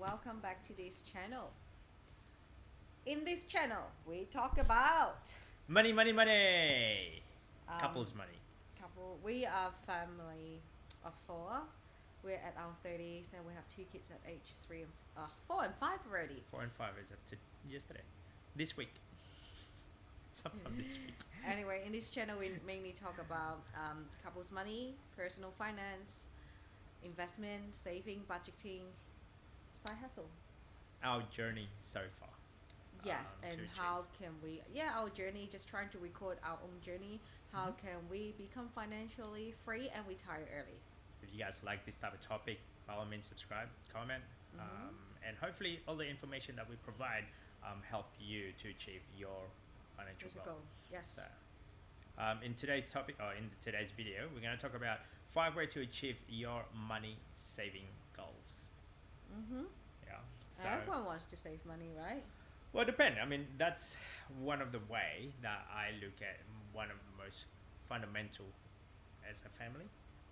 welcome back to this channel. In this channel, we talk about Money, money, money. Couples money. We are family of four. We're at our 30s and we have two kids at age 4 and 5 already. 4 and 5 is up to yesterday. This week. Sometime this week. Anyway, in this channel, we mainly talk about couples money, personal finance, investment, saving, budgeting, side hustle. Our journey so far. Yes, to and achieve. how can we, our journey, just trying to record our own journey. How can we become financially free and retire early? If you guys like this type of topic, by all means subscribe, comment, and hopefully all the information that we provide help you to achieve your financial There's a goal. goal. Yes. So, in today's topic, or in today's video, we're going to talk about 5 ways to achieve your money saving goals. Yeah. So, Everyone wants to save money, right? well, it depends. I mean, that's one of the way that I look at one of the most fundamental as a family.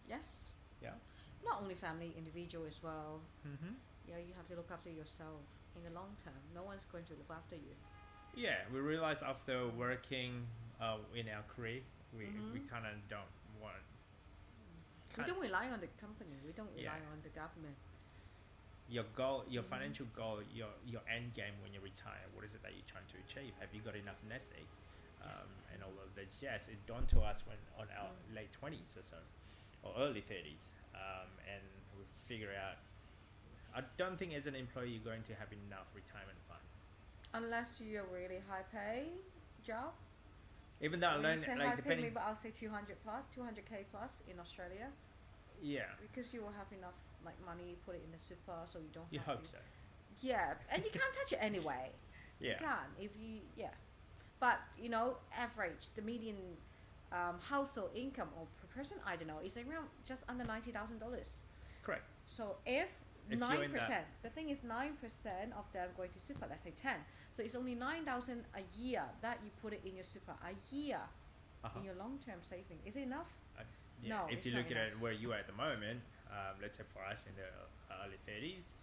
Yes. Yeah. Not only family, individual as well. Mm-hmm. Yeah, you have to look after yourself in the long term. No one's going to look after you. Yeah, we realize after working in our career, we kind of don't want. We don't rely on the company. We don't rely Yeah. on the government. Your goal, your financial goal, your end game when you retire. What is it that you're trying to achieve? Have you got enough nest egg? Yes. And all of this. Yes, it dawned to us when on our late 20s or so, or early 30s, and we figure out. I don't think as an employee you're going to have enough retirement fund. Unless you're a really high pay job. Even though I When you learned, say like high pay, depending, maybe I'll say 200 plus, 200k plus in Australia. yeah, Because you will have enough like money, put it in the super, so you don't you have hope to. so. Yeah, and you can't touch it anyway. You Yeah, can't if you but average the median household income or per person, I don't know, is around just under $90,000. correct. So if If you're in 9%, that- the thing is 9% of them going to super, let's say 10, so it's only 9,000 a year that you put it in your super a year in your long-term saving. Is it enough? Yeah, No, if it's you not look at enough. it where you are at the moment, let's say for us in the early 30s,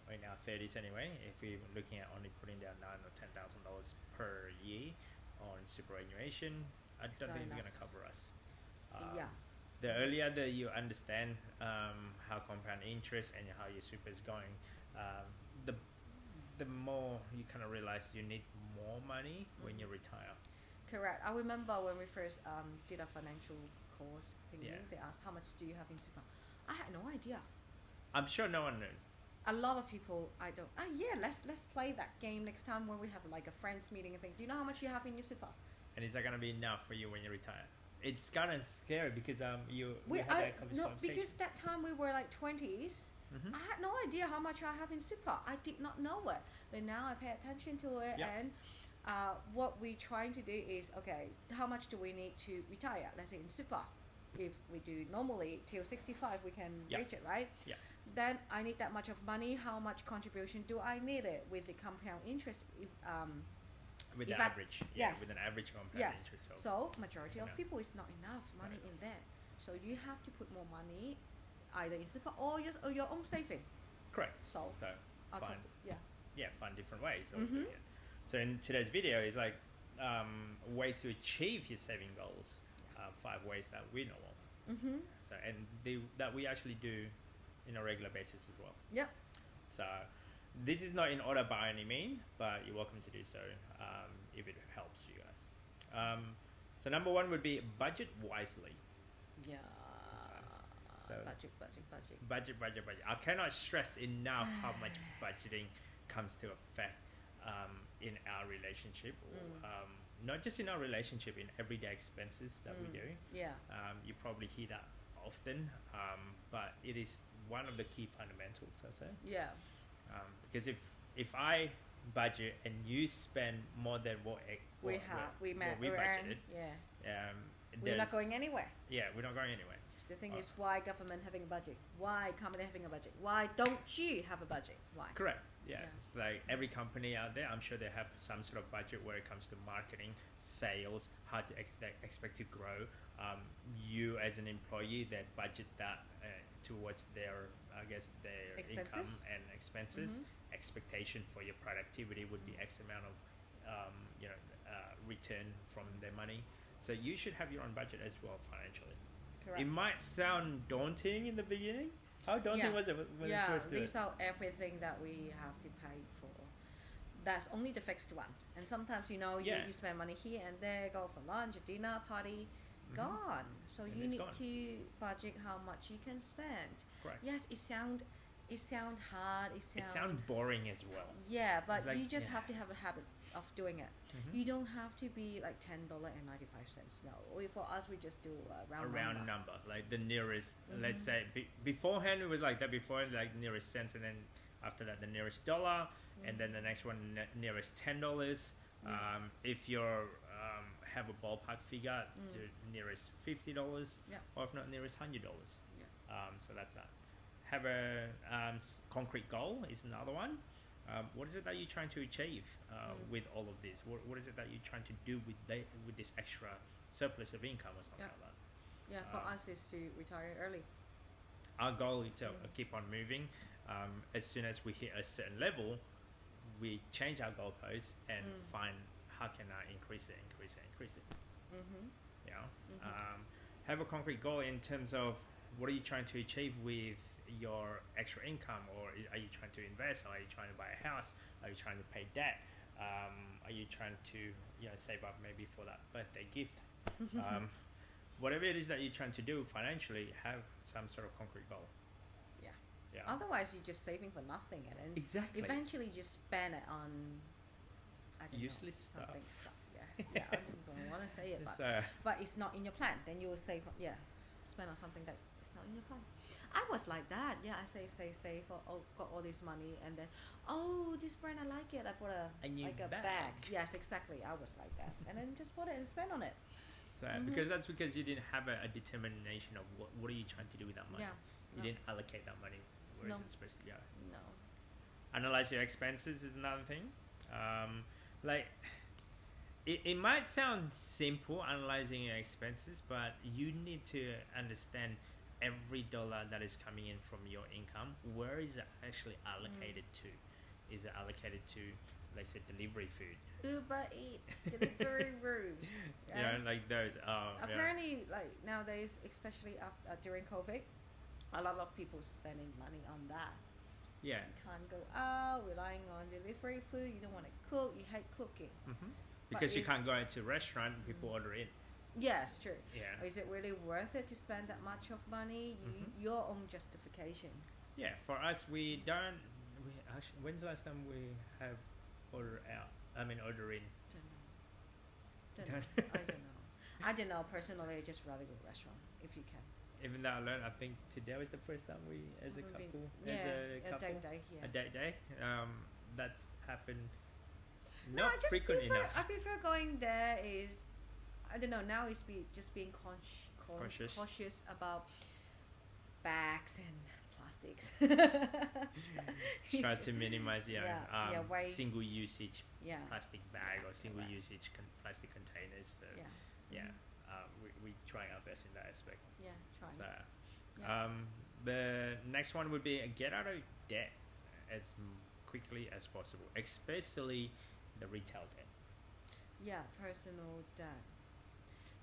or in our 30s anyway, if we're looking at only putting down $9,000 or $10,000 per year on superannuation, I don't not think it's enough. going to cover us. Yeah. The earlier that you understand how compound interest and how your super is going, the more you kind of realize you need more money when you retire. Correct. I remember when we first did a financial course thingy, Yeah. they asked how much do you have in super. I had no idea. I'm sure no one knows. A lot of people, I don't. Let's play that game next time when we have like a friends meeting and think. Do you know how much you have in your super? And is that going to be enough for you when you retire? It's kind of scary because we had I that conversation. because that time we were like 20s. I had no idea how much I have in super. I did not know it, but now I pay attention to it. Yep. And what we're trying to do is, okay, how much do we need to retire? Let's say in super, if we do normally till 65, we can Yep. reach it, right? Yeah. Then I need that much of money. How much contribution do I need it with the compound interest? If With if the I- average, yes. with an average compound yes, interest. so majority it's of enough. people is not enough It's money not in there. So you have to put more money, either in super or your own saving. Correct. So So I'll find talk, find different ways. So in today's video is like ways to achieve your saving goals. 5 ways that we know of. So and that we actually do in a regular basis as well. Yep. So this is not in order by any means, but you're welcome to do so if it helps you guys. So number 1 would be budget wisely. Yeah. So Budget. Budget. I cannot stress enough how much budgeting comes to effect in our relationship, or not just in our relationship, in everyday expenses that we do. Yeah. You probably hear that often, but it is one of the key fundamentals, I say. Yeah. Because if I budget and you spend more than what We budgeted, yeah. We're not going anywhere. Yeah, we're not going anywhere. The thing is, why government having a budget? Why company having a budget? Why don't you have a budget? Why? Correct. Yeah. Yeah. It's like every company out there, I'm sure they have some sort of budget where it comes to marketing, sales, how to expect to grow. You as an employee, they budget that towards their, I guess, their income Expenses? and expenses. Mhm. Expectation for your productivity would be X amount of, return from their money. So you should have your own budget as well financially. Correct. It might sound daunting in the beginning. How daunting Yeah. was it when you Yeah, first did it? these are everything that we have to pay for. That's only the fixed one. And sometimes, Yeah. you spend money here and there, go for lunch, a dinner, party, Mhm. gone. So And you it's need gone. to budget how much you can spend. Correct. Yes, it sound hard. It sounds boring as well. Yeah, but It's like- you just yeah. have to have a habit of doing it. Mhm. You don't have to be like $10.95. No, for us we just do a A round round number. number, like the nearest. Let's Mhm. say beforehand it was like that. Before, like nearest cents, and then after that the nearest dollar, and then the next one nearest $10. If you're have a ballpark figure, the nearest $50, Yeah. or if not nearest $100. Yeah. So that's that. Have a concrete goal is another one. What is it that you're trying to achieve with all of this? What is it that you're trying to do with this extra surplus of income or something Yeah. like that? Yeah, for us is to retire early. Our goal is to keep on moving. As soon as we hit a certain level, we change our goalposts and find how can I increase it. Mm-hmm. You know, have a concrete goal in terms of what are you trying to achieve with your extra income, or are you trying to invest, or are you trying to buy a house, are you trying to pay debt, are you trying to save up maybe for that birthday gift. Whatever it is that you're trying to do financially, have some sort of concrete goal. Yeah. Yeah. Otherwise, you're just saving for nothing, and then Exactly. eventually you just spend it on Useless something stuff. Yeah, yeah. I don't want to say it, So, but it's not in your plan. Then you will save. Spend on something that is not in your plan. I was like that. Yeah, I save, got all this money, and then this brand I like it. I bought A new a bag. bag. Yes, exactly. I was like that, and then just bought it and spend on it. so because you didn't have a determination of what are you trying to do with that money. Yeah. You No. didn't allocate that money. Where No. is it supposed to go? No. Analyze your expenses is another thing. Like it might sound simple analyzing your expenses, but you need to understand every dollar that is coming in from your income. Where is it actually allocated to? Is it allocated to, let's say, delivery food? Uber Eats, delivery room. Yeah, like those. Apparently, like nowadays, especially after during COVID, a lot of people spending money on that. Yeah. You can't go out relying on delivery food. You don't want to cook. You hate cooking. Because you it's- can't go out to a restaurant, people order in. Yes, true. Yeah. Is it really worth it to spend that much of money? Your own justification. Yeah, for us, we don't. We actually, when's the last time we have order out? I mean, order in. Don't know. I don't know. Personally, I just rather go to restaurant if you can. Even though I learned, I think today was the first time we, as a We've couple, been- as a couple, date day. Yeah. a date day. That's happened. No, Not I just frequent prefer, enough. I prefer going there. I don't know. Now it's just being Conscious. cautious about bags and plastics. Try to minimize, waste. single usage Yeah. plastic bag or single correct. usage plastic containers. So, Yeah. yeah, we try our best in that aspect. Yeah. Try. So, Yeah. the next one would be get out of debt as quickly as possible, especially the retail debt. Yeah. Personal debt.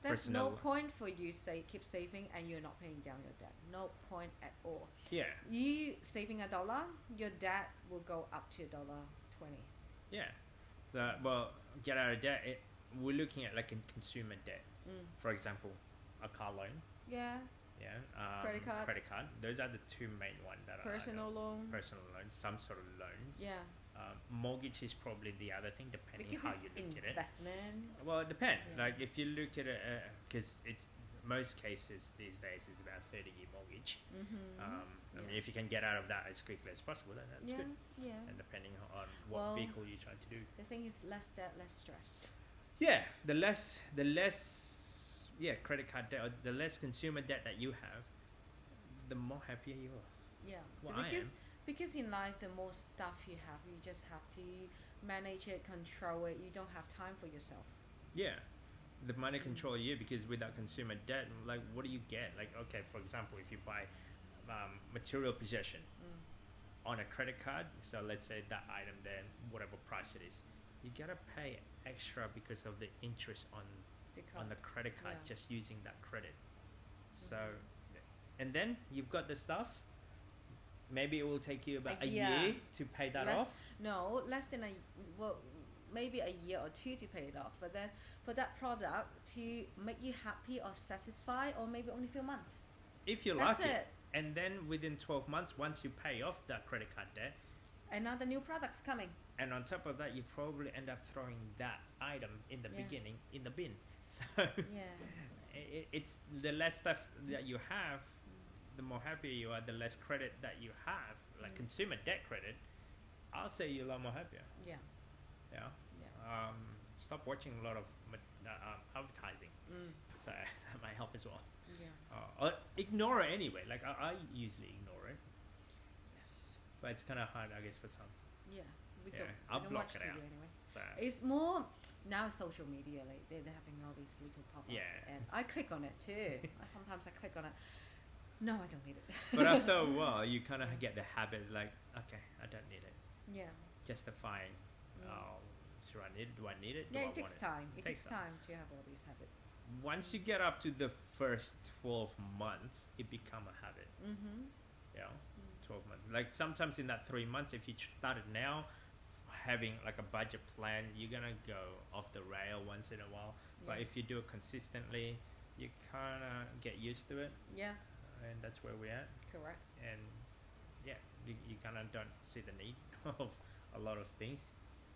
There's no Personal- point for you keep saving and you're not paying down your debt. No point at all. Yeah, You saving $1, your debt will go up to $1.20. yeah. So, well, get out of debt. We're looking at like a consumer debt, for example, a car loan. Yeah. Yeah. Credit card. Credit card. Those are the two main ones that Personal loan. personal loans, some sort of loans. Yeah. Mortgage is probably the other thing, depending Because how it's you look at it. investment. Well, it depends. Yeah. Like if you look at it, because it's most cases these days is about 30-year mortgage. I mean, if you can get out of that as quickly as possible, then that's Yeah. good. Yeah. And depending on what Well- vehicle you're trying to do. The thing is, less debt, less stress. Yeah, the less, credit card debt, or the less consumer debt that you have, the more happier you are. Yeah. Well, I Because in life, the more stuff you have, you just have to manage it, control it. You don't have time for yourself. Yeah, the money control you, because without consumer debt, like what do you get? Like, okay, for example, if you buy material possession Mm. on a credit card. So let's say that item then, whatever price it is, you gotta pay extra because of the interest on the credit card, Yeah. just using that credit. So, Mhm. and then you've got the stuff. Maybe it will take you about a Yeah. year to pay that Less, off. no, less than well, maybe a year or two to pay it off. But then for that product to make you happy or satisfied, or maybe only a few months. If you're That's lucky. it. And then within 12 months, once you pay off that credit card debt, Another new product's coming. and on top of that, you probably end up throwing that item in the Yeah. beginning in the bin. So Yeah. it's the less stuff that you have, the more happy you are, the less credit that you have, like Mm. consumer debt credit. I'll say you're a lot more happier. Yeah. Yeah. Yeah. Stop watching a lot of advertising. Mm. So that might help as well. Yeah. Or ignore it anyway. Like I usually ignore it, Yes. but it's kind of hard, I guess, for some. Yeah. We Yeah, don't. I'll We don't block watch it TV out. anyway. So It's more now social media. Like they're having all these little pop-up. Yeah. And I click on it too. Sometimes I click on it. No, I don't need it. but after a while, you kind of get the habit. Like, okay, I don't need it. Yeah. Justifying. Mm. Oh, should I need it? Do I need it? Yeah, Do I it takes want time. It takes takes time to have all these habits. Once you get up to the first 12 months, it become a habit. Mm-hmm. You know, 12 months. Like sometimes in that 3 months, if you started now, having like a budget plan, you're gonna go off the rail once in a while. But Yeah. if you do it consistently, you kind of get used to it, Yeah. and that's where we're at. Correct. And yeah, you kind of don't see the need of a lot of things.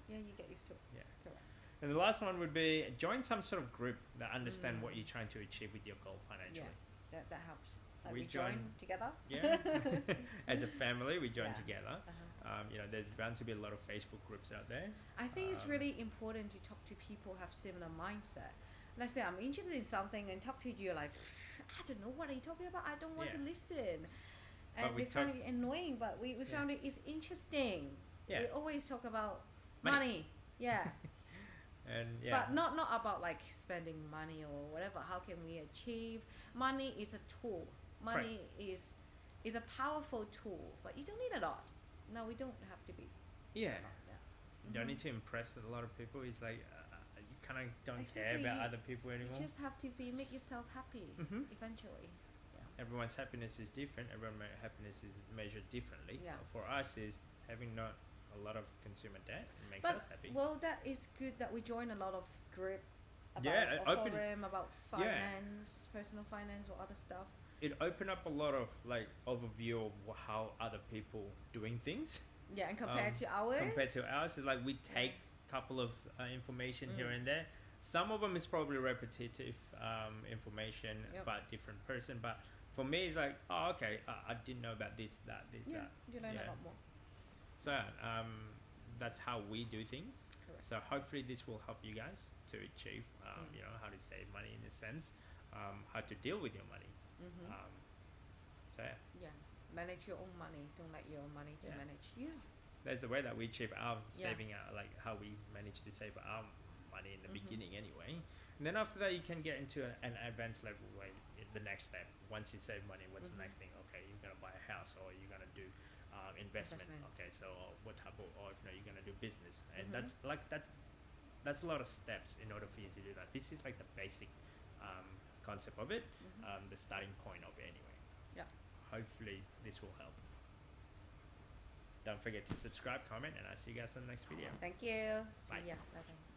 Yeah, you get used to it. Yeah. Correct. And the last one would be join some sort of group that understand what Mm. you're trying to achieve with your goal financially. That helps. Like We we join join- together. Yeah. As a family, we join Yeah. together. Uh-huh. You know, there's bound to be a lot of Facebook groups out there. I think it's Um, really important to talk to people who have similar mindset. Let's say I'm interested in something and talk to you, you're like, I don't know what are you talking about. I don't want to Yeah. listen. But And we we found it annoying, but we Yeah. found it is interesting. Yeah. We always talk about Money. money. Yeah. And yeah. But not about like spending money or whatever. How can we achieve? Money is a tool. Money is a powerful tool, but you don't need a lot. No, we don't have to be. Yeah. Yeah. You don't Mhm. need to impress a lot of people. It's like you kind of don't care Exactly. about other people You anymore. just have to make yourself happy Mhm. eventually. Yeah. Everyone's happiness is different. Everyone's happiness is measured differently. Yeah. For us, is having not a lot of consumer debt makes But us happy. well, that is good that we join a lot of group about Yeah, or open- forum about finance, personal finance or other stuff. It opened up a lot of like overview of how other people doing things Yeah, and compared to ours. compared to ours. It's like we take a couple of information here Mm. and there. Some of them is probably repetitive information Yep. about different person, but for me it's like, oh, okay, I didn't know about this, that, Yeah, you learn Yeah. a lot more. So that's how we do things. Correct. So hopefully this will help you guys to achieve, Mm. you know, how to save money in a sense, how to deal with your money. Mm-hmm. So yeah, Yeah, manage your own money. Don't let your money to Yeah. manage you. that's the way that we achieve our Yeah. saving, like how we manage to save our money in the Mhm. beginning anyway. And then after that, you can get into an advanced level where the next step. Once you save money, what's Mhm. the next thing? Okay, you're gonna buy a house, or you're gonna do investment. Investment. Okay, so what type of, or if not, you're gonna do business, and Mhm. that's a lot of steps in order for you to do that. This is like the basic concept of it, Mhm. the starting point of it anyway. Yeah. Hopefully this will help. Don't forget to subscribe, comment, and I'll see you guys in the next video. Thank you. See Bye. ya. Bye bye.